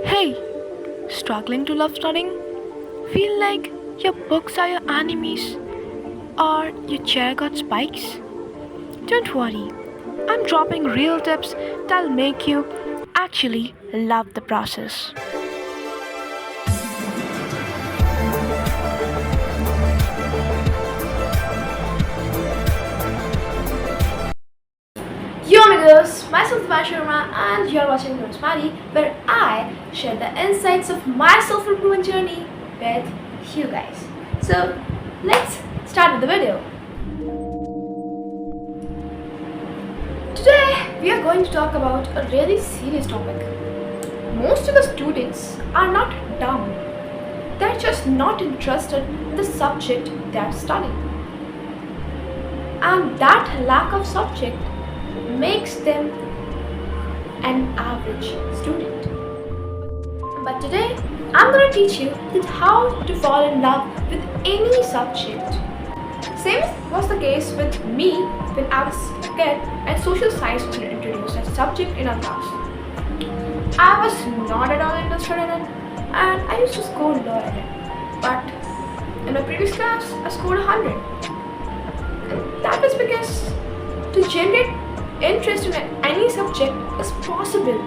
Hey, struggling to love studying? Feel like your books are your enemies or your chair got spikes? Don't worry, I'm dropping real tips that'll make you actually love the process. Yo amigos, myself Vero Sharma and you're watching Vero Smarty, where I share the insights of my self-improvement journey with you guys. So let's start with the video. Today we are going to talk about a really serious topic. Most of the students are not dumb. They're just not interested in the subject they are studying. And that lack of subject makes them an average student. But today, I'm going to teach you that how to fall in love with any subject. Same was the case with me when I was a kid and social science was introduced as a subject in our class. I was not at all interested in it and I used to score low in it. But in my previous class, I scored 100. And that was because to generate interest in any subject is possible,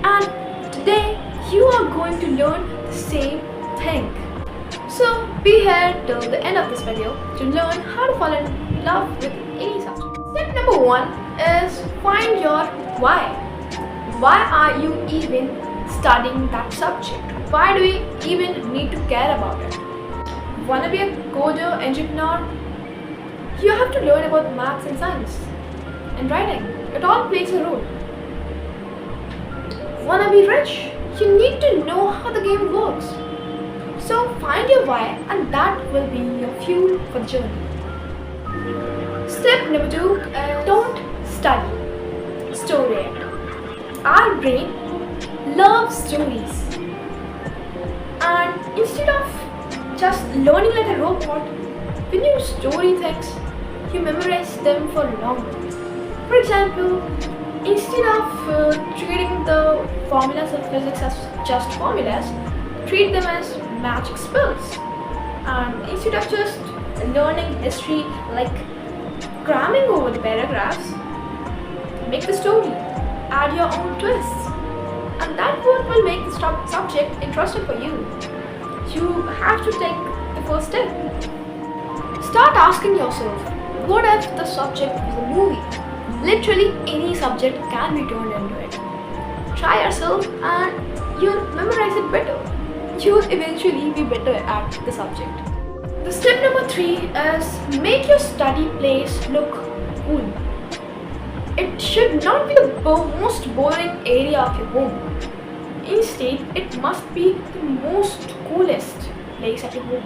and today you are going to learn the same thing. So be here till the end of this video to learn how to fall in love with any subject. Step number 1 is find your why. Why are you even studying that subject? Why do we even need to care about it? Wanna be a coder, entrepreneur? You have to learn about maths and science and writing. It all plays a role. Wanna be rich? You need to know how the game works. So find your why and that will be your fuel for the journey. Step number 2 is don't study. Story it. Our brain loves stories. And instead of just learning like a robot, when you story things, you memorize them for longer. For example, instead of treating the formulas of physics as just formulas, treat them as magic spells. And instead of just learning history like cramming over the paragraphs, make the story, add your own twists. And that will make the subject interesting for you. You have to take the first step. Start asking yourself, what if the subject was a movie? Literally any subject can be turned into it. Try yourself and you'll memorize it better. You'll eventually be better at the subject. The step number 3 is make your study place look cool. It should not be the most boring area of your home. Instead, it must be the most coolest place at your home.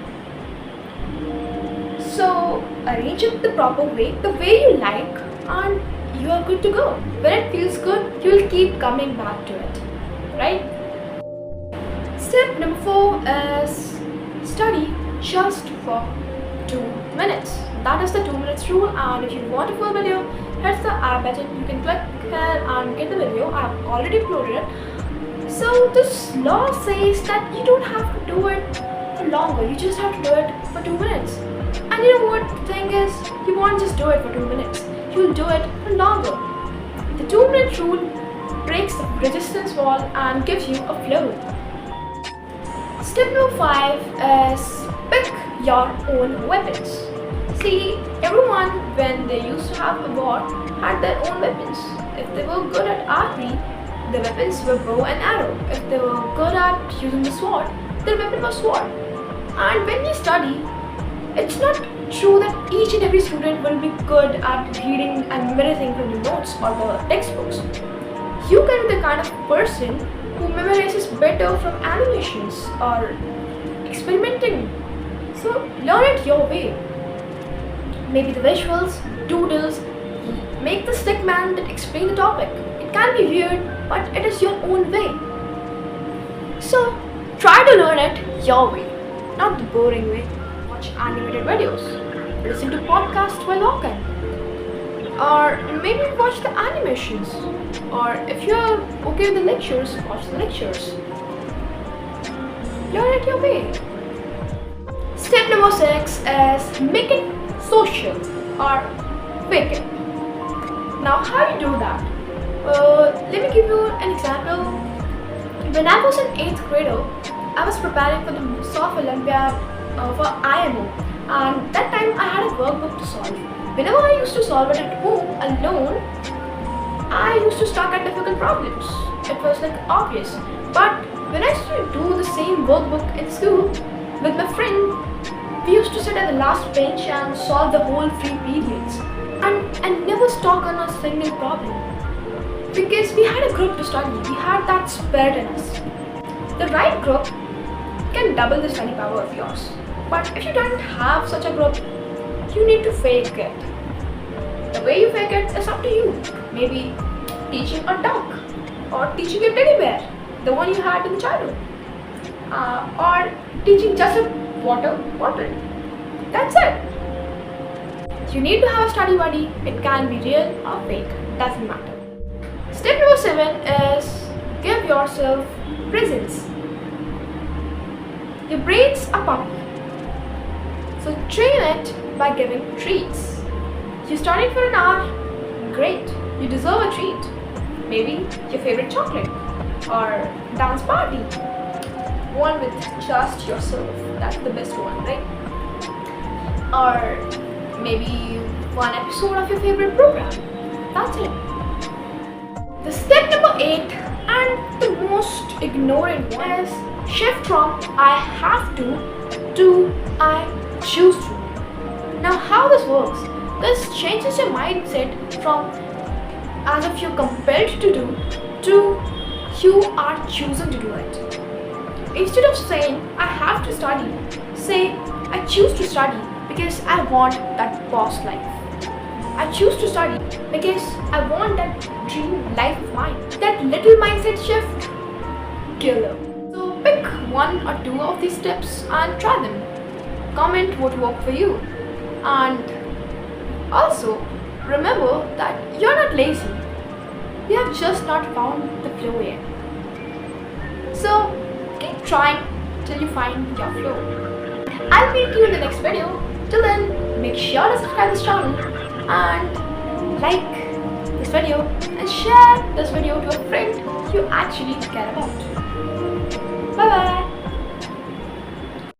So arrange it the proper way, the way you like, and you are good to go. When it feels good, you will keep coming back to it, right? Step number 4 is study just for 2 minutes. That is the 2 minutes rule, and if you want a full video, here's the I button. You can click here and get the video. I have already uploaded it. So this law says that you don't have to do it for longer. You just have to do it for 2 minutes. And you know what the thing is? You won't just do it for 2 minutes. You'll do it for longer. The 2-minute rule breaks the resistance wall and gives you a flow. Step number 5 is pick your own weapons. See, everyone when they used to have a war had their own weapons. If they were good at archery, their weapons were bow and arrow. If they were good at using the sword, their weapon was sword. And when you study, it's not true that each and every student will be good at reading and memorizing from the notes or the textbooks. You can be the kind of person who memorizes better from animations or experimenting. So learn it your way. Maybe the visuals, doodles, make the stick man that explain the topic. It can be weird, but it is your own way. So try to learn it your way, not the boring way. Watch animated videos, listen to podcasts while walking, or maybe watch the animations, or if you're okay with the lectures, watch the lectures. You're at your way. Step number 6 is make it social or fake it. Now, how do you do that? Let me give you an example. When I was in 8th grade, I was preparing for the Soft Olympiad for IMO, and that time I had a workbook to solve. Whenever I used to solve it at home alone, I used to stuck at difficult problems. It was like obvious. But when I used to do the same workbook in school with my friend, we used to sit at the last bench and solve the whole 3 periods and never stuck on a single problem. Because we had a group to study, we had that spirit in us. The right group can double the study power of yours. But if you don't have such a group, you need to fake it. The way you fake it is up to you. Maybe teaching a dog, or teaching a teddy bear, the one you had in the childhood, or teaching just a water bottle. That's it. You need to have a study buddy. It can be real or fake, doesn't matter. Step number 7 is give yourself presents. Your brain's a puppy, so train it by giving treats. You studied for an hour, great, you deserve a treat. Maybe your favorite chocolate or dance party. One with just yourself, that's the best one, right? Or maybe one episode of your favorite program. That's it. The step number 8 and the most ignored one is shift from I have to I choose to. Now, how this works? This changes your mindset from as if you're compelled to do to you are choosing to do it. Instead of saying I have to study, say I choose to study because I want that boss life. I choose to study because I want that dream life of mine. That little mindset shift, killer. So pick 1 or 2 of these tips and try them. Comment what worked for you. And also remember that you're not lazy. You have just not found the flow yet. So keep trying till you find your flow. I'll meet you in the next video. Till then, make sure to subscribe this channel and like this video and share this video to a friend you actually care about. Bye bye.